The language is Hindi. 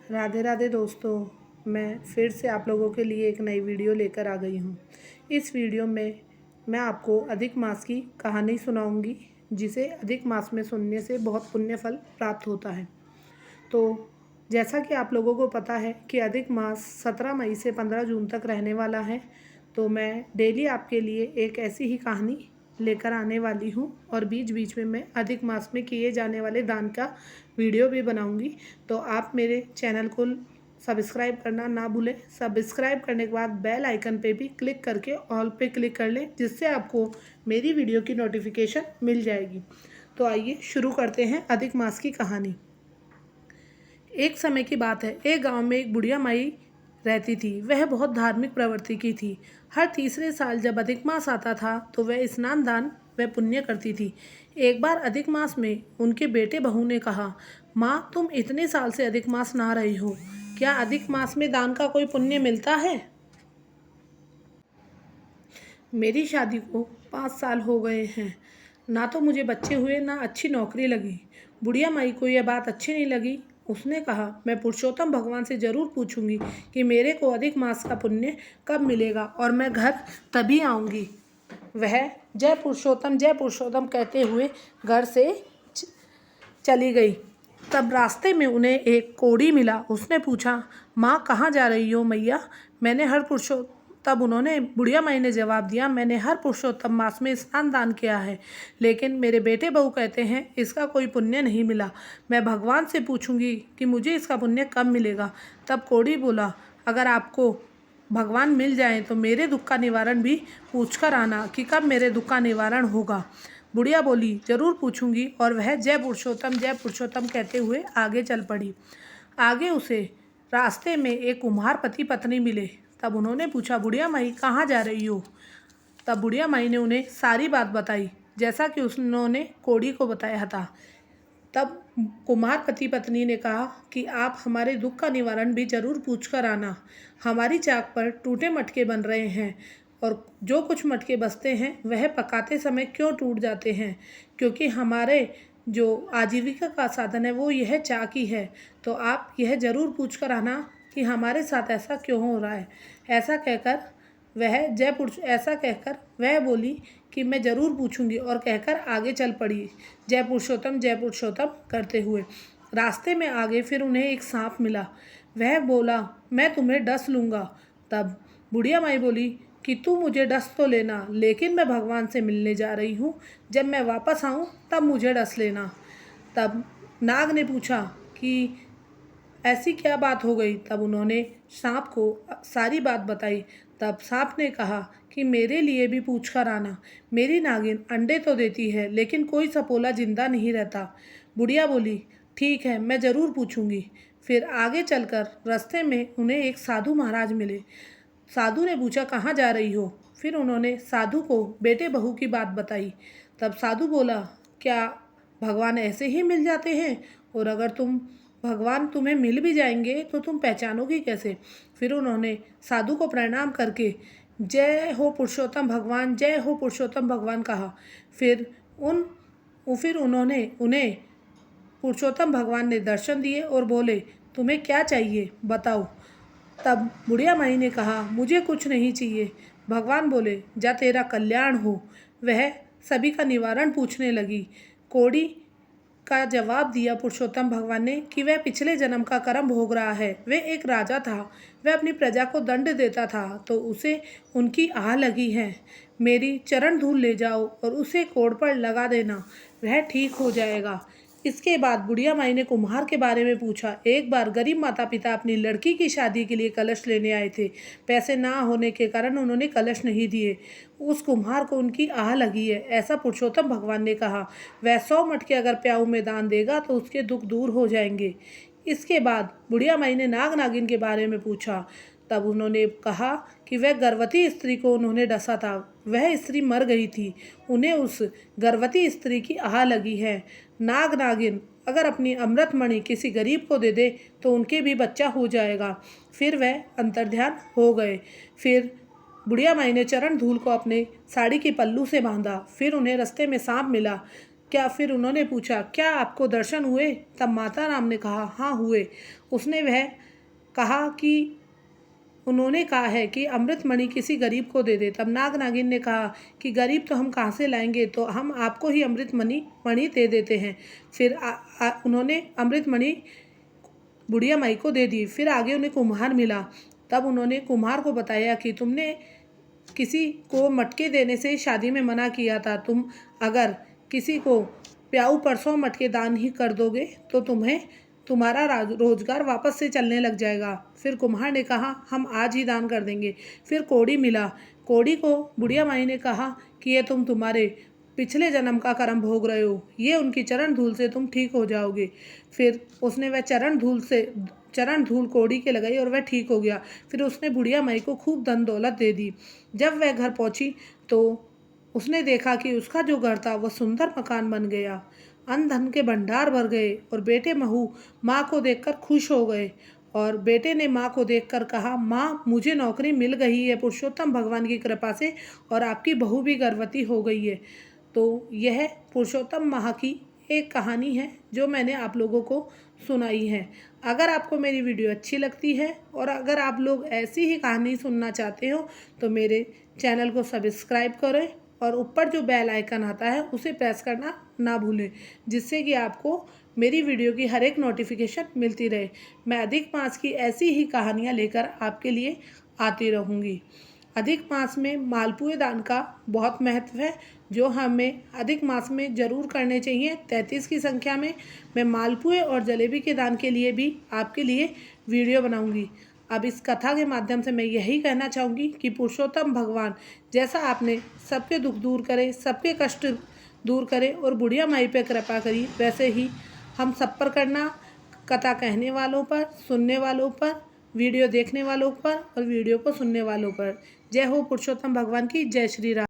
राधे राधे दोस्तों, मैं फिर से आप लोगों के लिए एक नई वीडियो लेकर आ गई हूँ। इस वीडियो में मैं आपको अधिक मास की कहानी सुनाऊंगी, जिसे अधिक मास में सुनने से बहुत पुण्य फल प्राप्त होता है। तो जैसा कि आप लोगों को पता है कि अधिक मास 17 मई से 15 जून तक रहने वाला है, तो मैं डेली आपके लिए एक ऐसी ही कहानी लेकर आने वाली हूँ और बीच बीच में मैं अधिक मास में किए जाने वाले दान का वीडियो भी बनाऊँगी। तो आप मेरे चैनल को सब्सक्राइब करना ना भूलें। सब्सक्राइब करने के बाद बेल आइकन पे भी क्लिक करके ऑल पे क्लिक कर लें, जिससे आपको मेरी वीडियो की नोटिफिकेशन मिल जाएगी। तो आइए शुरू करते हैं अधिक मास की कहानी। एक समय की बात है, एक गांव में एक बुढ़िया माई रहती थी। वह बहुत धार्मिक प्रवृत्ति की थी। हर तीसरे साल जब अधिक मास आता था तो वह स्नान दान व पुण्य करती थी। एक बार अधिक मास में उनके बेटे बहू ने कहा, माँ, तुम इतने साल से अधिक मास नहा रही हो, क्या अधिक मास में दान का कोई पुण्य मिलता है? मेरी शादी को 5 साल हो गए हैं, ना तो मुझे बच्चे हुए ना अच्छी नौकरी लगी। बुढ़िया माई को यह बात अच्छी नहीं लगी। उसने कहा, मैं पुरुषोत्तम भगवान से ज़रूर पूछूंगी कि मेरे को अधिक मास का पुण्य कब मिलेगा और मैं घर तभी आऊँगी। वह जय पुरुषोत्तम कहते हुए घर से चली गई। तब रास्ते में उन्हें एक कोढ़ी मिला। उसने पूछा, माँ, कहाँ जा रही हो मैया? मैंने हर पुरुषो तब उन्होंने बुढ़िया माई ने जवाब दिया, मैंने हर पुरुषोत्तम मास में स्नान दान किया है, लेकिन मेरे बेटे बहू कहते हैं इसका कोई पुण्य नहीं मिला। मैं भगवान से पूछूंगी कि मुझे इसका पुण्य कब मिलेगा। तब कोढ़ी बोला, अगर आपको भगवान मिल जाए तो मेरे दुख का निवारण भी पूछ कर आना कि कब मेरे दुख का निवारण होगा। बुढ़िया बोली, जरूर पूछूंगी, और वह जय पुरुषोत्तम कहते हुए आगे चल पड़ी। आगे उसे रास्ते में एक कुम्हार पति पत्नी मिले। तब उन्होंने पूछा, बुढ़िया माई, कहाँ जा रही हो? तब बुढ़िया माई ने उन्हें सारी बात बताई, जैसा कि उन्होंने कोढ़ी को बताया था। तब कुम्हार पति पत्नी ने कहा कि आप हमारे दुख का निवारण भी जरूर पूछ कर आना। हमारी चाक पर टूटे मटके बन रहे हैं, और जो कुछ मटके बचते हैं वह पकाते समय क्यों टूट जाते हैं? क्योंकि हमारे जो आजीविका का साधन है वो यह चाक ही है। तो आप यह ज़रूर पूछ कर आना कि हमारे साथ ऐसा क्यों हो रहा है। ऐसा कहकर वह बोली कि मैं ज़रूर पूछूंगी, और कहकर आगे चल पड़ी, जय पुरुषोत्तम करते हुए। रास्ते में आगे फिर उन्हें एक सांप मिला। वह बोला, मैं तुम्हें डस लूँगा। तब बुढ़िया माई बोली कि तू मुझे डस तो लेना, लेकिन मैं भगवान से मिलने जा रही हूँ, जब मैं वापस आऊँ तब मुझे डस लेना। तब नाग ने पूछा कि ऐसी क्या बात हो गई? तब उन्होंने सांप को सारी बात बताई। तब सांप ने कहा कि मेरे लिए भी पूछ कर आना। मेरी नागिन अंडे तो देती है, लेकिन कोई सपोला जिंदा नहीं रहता। बुढ़िया बोली, ठीक है, मैं ज़रूर पूछूंगी। फिर आगे चलकर रास्ते में उन्हें एक साधु महाराज मिले। साधु ने पूछा, कहाँ जा रही हो? फिर उन्होंने साधु को बेटे बहू की बात बताई। तब साधु बोला, क्या भगवान ऐसे ही मिल जाते हैं? और अगर भगवान तुम्हें मिल भी जाएंगे तो तुम पहचानोगे कैसे? फिर उन्होंने साधु को प्रणाम करके जय हो पुरुषोत्तम भगवान कहा। फिर उन्होंने उन्हें पुरुषोत्तम भगवान ने दर्शन दिए और बोले, तुम्हें क्या चाहिए बताओ। तब बुढ़िया माई ने कहा, मुझे कुछ नहीं चाहिए। भगवान बोले, जा तेरा कल्याण हो। वह सभी का निवारण पूछने लगी। कोढ़ी का जवाब दिया पुरुषोत्तम भगवान ने कि वह पिछले जन्म का कर्म भोग रहा है। वह एक राजा था, वह अपनी प्रजा को दंड देता था, तो उसे उनकी आह लगी है। मेरी चरण धूल ले जाओ और उसे कोढ़ पर लगा देना, वह ठीक हो जाएगा। इसके बाद बुढ़िया माई ने कुम्हार के बारे में पूछा। एक बार गरीब माता पिता अपनी लड़की की शादी के लिए कलश लेने आए थे। पैसे ना होने के कारण उन्होंने कलश नहीं दिए। उस कुम्हार को उनकी आह लगी है, ऐसा पुरुषोत्तम भगवान ने कहा। वह 100 मटके अगर प्याऊ में दान देगा तो उसके दुख दूर हो जाएंगे। इसके बाद बुढ़िया माई ने नाग नागिन के बारे में पूछा। तब उन्होंने कहा कि वह गर्भवती स्त्री को उन्होंने डसा था। वह स्त्री मर गई थी। उन्हें उस गर्भवती स्त्री की आह लगी है। नाग नागिन अगर अपनी अमृत मणि किसी गरीब को दे दे तो उनके भी बच्चा हो जाएगा। फिर वह अंतर्ध्यान हो गए। फिर बुढ़िया माई ने चरण धूल को अपने साड़ी के पल्लू से बांधा। फिर उन्हें रास्ते में सांप मिला क्या फिर उन्होंने पूछा, क्या आपको दर्शन हुए? तब माता राम ने कहा, हाँ हुए। उसने वह कहा कि उन्होंने कहा है कि अमृत मणि किसी गरीब को दे दे। तब नाग नागिन ने कहा कि गरीब तो हम कहाँ से लाएंगे, तो हम आपको ही अमृत मणि दे देते हैं। फिर उन्होंने अमृत मणि बुढ़िया माई को दे दी। फिर आगे उन्हें कुम्हार मिला। तब उन्होंने कुम्हार को बताया कि तुमने किसी को मटके देने से शादी में मना किया था, तुम अगर किसी को प्याऊ परसों मटके दान ही कर दोगे तो तुम्हें तुम्हारा रोजगार वापस से चलने लग जाएगा। फिर कुम्हार ने कहा, हम आज ही दान कर देंगे। फिर कोड़ी मिला। कोड़ी को बुढ़िया माई ने कहा कि ये तुम तुम्हारे पिछले जन्म का कर्म भोग रहे हो, ये उनकी चरण धूल से तुम ठीक हो जाओगे। फिर उसने वह चरण धूल कोड़ी के लगाई और वह ठीक हो गया। फिर उसने बुढ़िया माई को खूब धन दौलत दे दी। जब वह घर पहुंची तो उसने देखा कि उसका जो घर था वह सुंदर मकान बन गया, अन्न धन के भंडार भर गए और बेटे महू माँ को देखकर खुश हो गए। और बेटे ने माँ को देखकर कहा, माँ मुझे नौकरी मिल गई है पुरुषोत्तम भगवान की कृपा से, और आपकी बहू भी गर्भवती हो गई है। तो यह पुरुषोत्तम माह की एक कहानी है जो मैंने आप लोगों को सुनाई है। अगर आपको मेरी वीडियो अच्छी लगती है और अगर आप लोग ऐसी ही कहानी सुनना चाहते हो तो मेरे चैनल को सब्सक्राइब करें और ऊपर जो बेल आइकन आता है उसे प्रेस करना ना भूलें, जिससे कि आपको मेरी वीडियो की हर एक नोटिफिकेशन मिलती रहे। मैं अधिक मास की ऐसी ही कहानियाँ लेकर आपके लिए आती रहूँगी। अधिक मास में मालपुए दान का बहुत महत्व है, जो हमें अधिक मास में ज़रूर करने चाहिए। 33 की संख्या में मैं मालपुए और जलेबी के दान के लिए भी आपके लिए वीडियो बनाऊंगी। अब इस कथा के माध्यम से मैं यही कहना चाहूँगी कि पुरुषोत्तम भगवान जैसा आपने सबके दुख दूर करे, सबके कष्ट दूर करे और बुढ़िया माई पे कृपा करी, वैसे ही हम सब पर करना, कथा कहने वालों पर, सुनने वालों पर, वीडियो देखने वालों पर और वीडियो को सुनने वालों पर। जय हो पुरुषोत्तम भगवान की। जय श्री राम।